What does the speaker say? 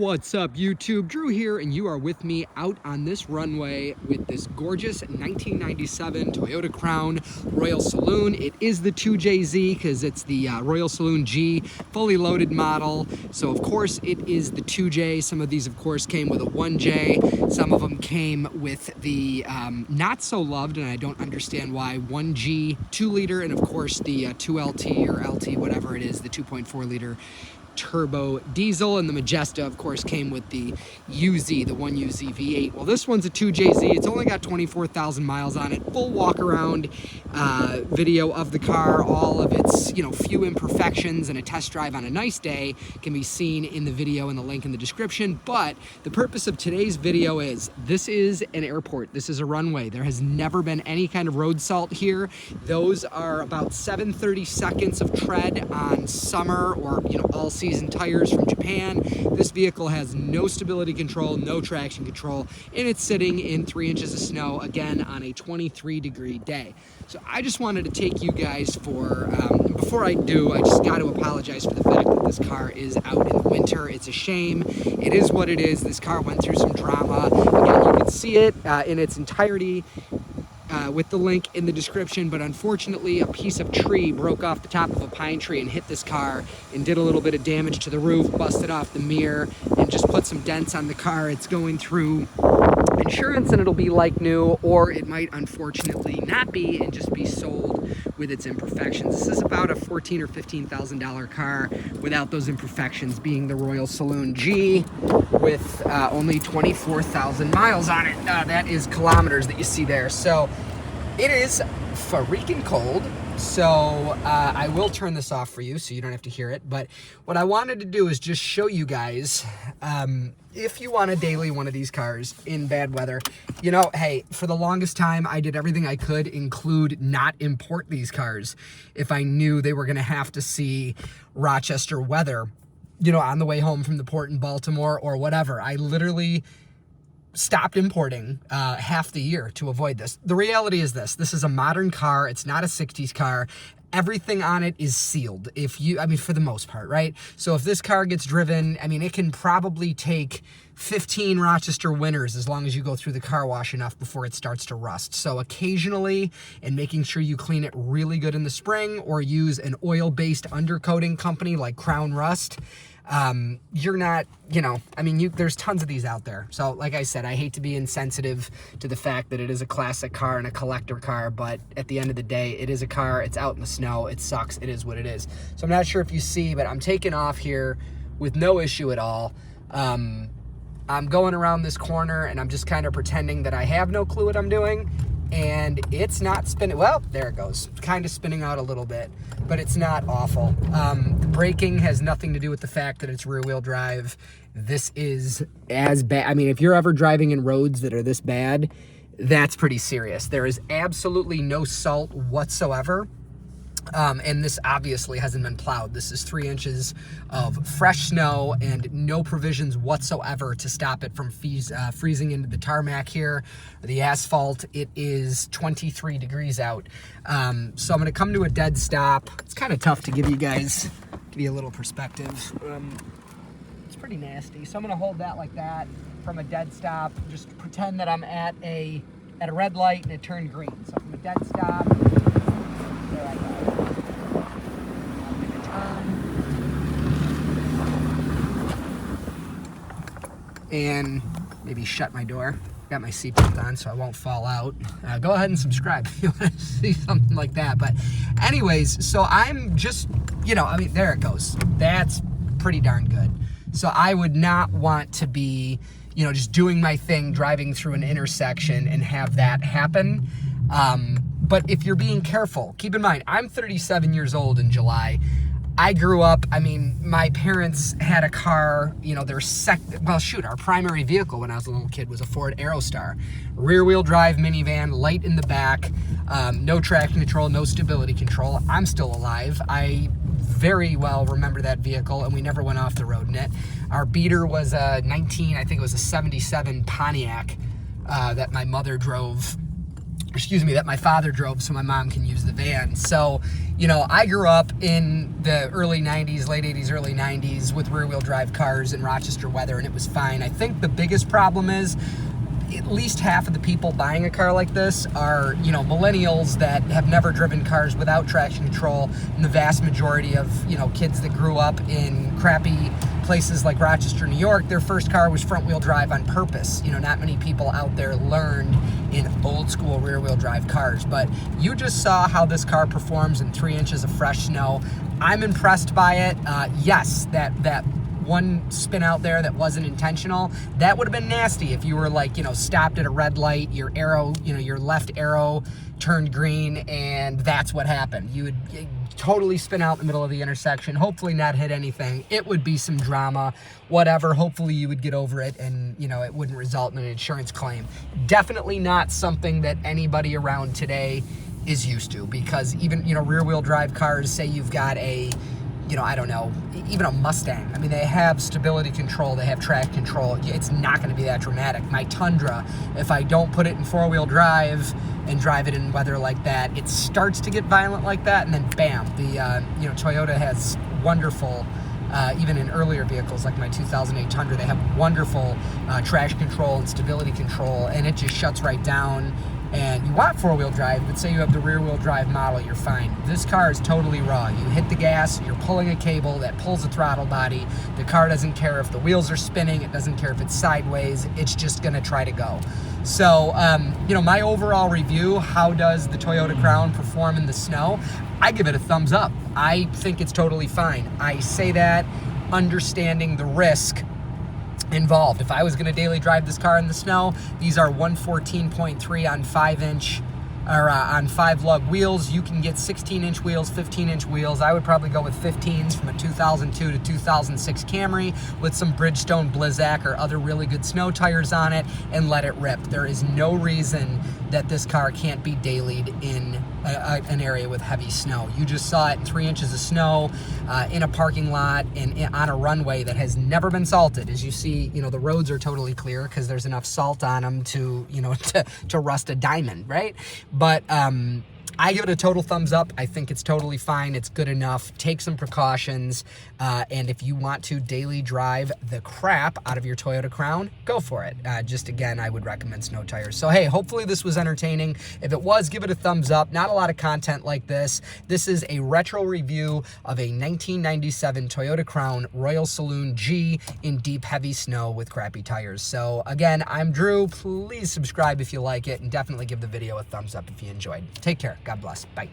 What's up, YouTube? Drew here, and you are with me out on this runway with this gorgeous 1997 Toyota Crown Royal Saloon. It is the 2JZ because it's the Royal Saloon G fully loaded model. So of course it is the 2J. Some of these of course came with a 1J. Some of them came with the not so loved, and I don't understand why, 1G 2-liter, and of course the 2LT or LT, whatever it is, the 2.4 liter turbo diesel. And the Majesta of course came with the UZ, the 1UZ V8. Well, this one's a 2JZ. It's only got 24,000 miles on it. Full walk around video of the car, all of its few imperfections, and a test drive on a nice day can be seen in the video and the link in the description. But the purpose of today's video is, this is an airport, this is a runway. There has never been any kind of road salt here. Those are about 730 seconds of tread on summer or all season tires from Japan. This vehicle has no stability control, no traction control, and it's sitting in 3 inches of snow, again on a 23-degree day. So I just wanted to take you guys for, before I do, I just got to apologize for the fact that this car is out in the winter. It's a shame. It is what it is. This car went through some drama. Again, you can see it in its entirety with the link in the description, but unfortunately a piece of tree broke off the top of a pine tree and hit this car and did a little bit of damage to the roof, busted off the mirror, and just put some dents on the car. It's going through insurance and it'll be like new, or it might unfortunately not be and just be sold with its imperfections. This is about a $14,000 or $15,000 car without those imperfections, being the Royal Saloon G with only 24,000 miles on it. That is kilometers that you see there. So it is freaking cold. So I will turn this off for you so you don't have to hear it. But what I wanted to do is just show you guys, if you want a daily one of these cars in bad weather, hey, for the longest time, I did everything I could, include not import these cars if I knew they were going to have to see Rochester weather, on the way home from the port in Baltimore or whatever. I literally stopped importing half the year to avoid this. The reality is this is a modern car. It's not a 60s car. Everything on it is sealed, for the most part, right? So if this car gets driven, it can probably take 15 Rochester winters as long as you go through the car wash enough before it starts to rust. So occasionally, and making sure you clean it really good in the spring or use an oil-based undercoating company like Crown Rust, you're not, there's tons of these out there. So like I said, I hate to be insensitive to the fact that it is a classic car and a collector car, but at the end of the day, it is a car. It's out in the snow. It sucks. It is what it is. So I'm not sure if you see, but I'm taking off here with no issue at all. I'm going around this corner and I'm just kind of pretending that I have no clue what I'm doing. And it's not spinning. Well, there it goes. It's kind of spinning out a little bit, but it's not awful. The braking has nothing to do with the fact that it's rear-wheel drive. This is as bad. If you're ever driving in roads that are this bad, that's pretty serious. There is absolutely no salt whatsoever. And this obviously hasn't been plowed. This is 3 inches of fresh snow and no provisions whatsoever to stop it from freezing into the tarmac here, or the asphalt. It is 23 degrees out. So I'm going to come to a dead stop. It's kind of tough to give you a little perspective. It's pretty nasty. So I'm going to hold that like that from a dead stop. Just pretend that I'm at a red light and it turned green. So from a dead stop, there I go. And maybe shut my door. Got my seatbelt on so I won't fall out. Go ahead and subscribe if you want to see something like that. But anyways, so I'm just, there it goes. That's pretty darn good. So I would not want to be, just doing my thing, driving through an intersection and have that happen. But if you're being careful, keep in mind, I'm 37 years old in July. I grew up, my parents had a car, our primary vehicle when I was a little kid was a Ford Aerostar. Rear-wheel drive minivan, light in the back, no traction control, no stability control. I'm still alive. I very well remember that vehicle, and we never went off the road in it. Our beater was a 77 Pontiac that my mother drove excuse me, that my father drove so my mom can use the van. So, you know, I grew up in the early 90s, late 80s, early 90s with rear-wheel drive cars in Rochester weather, and it was fine. I think the biggest problem is at least half of the people buying a car like this are, you know, millennials that have never driven cars without traction control, and the vast majority of, you know, kids that grew up in crappy places like Rochester, New York, their first car was front-wheel drive on purpose. You know, not many people out there learned in old-school rear-wheel drive cars, but you just saw how this car performs in 3 inches of fresh snow. I'm impressed by it. Yes, that one spin out there that wasn't intentional, that would have been nasty if you were like, you know, stopped at a red light, your arrow, you know, your left arrow turned green, and that's what happened. You would totally spin out in the middle of the intersection, hopefully not hit anything. It would be some drama, whatever. Hopefully you would get over it and, you know, it wouldn't result in an insurance claim. Definitely not something that anybody around today is used to, because even, you know, rear-wheel drive cars, say you've got a, you know, I don't know, even a Mustang. I mean, they have stability control, they have track control. It's not going to be that dramatic. My Tundra, if I don't put it in four-wheel drive and drive it in weather like that, it starts to get violent like that, and then bam, the you know, Toyota has wonderful, even in earlier vehicles like my 2008 Tundra, they have wonderful traction control and stability control, and it just shuts right down. And you want four-wheel drive, but say you have the rear-wheel drive model, you're fine. This car is totally raw. You hit the gas, you're pulling a cable that pulls the throttle body. The car doesn't care if the wheels are spinning, it doesn't care if it's sideways, it's just gonna try to go. So, you know, my overall review, how does the Toyota Crown perform in the snow? I give it a thumbs up. I think it's totally fine. I say that understanding the risk involved. If I was going to daily drive this car in the snow, these are 114.3 on 5-inch or on 5 lug wheels. You can get 16-inch wheels, 15-inch wheels. I would probably go with 15s from a 2002 to 2006 Camry with some Bridgestone Blizzak or other really good snow tires on it and let it rip. There is no reason that this car can't be dailied in an area with heavy snow. You just saw it in 3 inches of snow in a parking lot and on a runway that has never been salted. As you see, you know, the roads are totally clear because there's enough salt on them to, you know, to rust a diamond, right? But I give it a total thumbs up. I think it's totally fine. It's good enough. Take some precautions. And if you want to daily drive the crap out of your Toyota Crown, go for it. Just again, I would recommend snow tires. So hey, hopefully this was entertaining. If it was, give it a thumbs up. Not a lot of content like this. This is a retro review of a 1997 Toyota Crown Royal Saloon G in deep, heavy snow with crappy tires. So again, I'm Drew. Please subscribe if you like it, and definitely give the video a thumbs up if you enjoyed. Take care. God bless. Bye.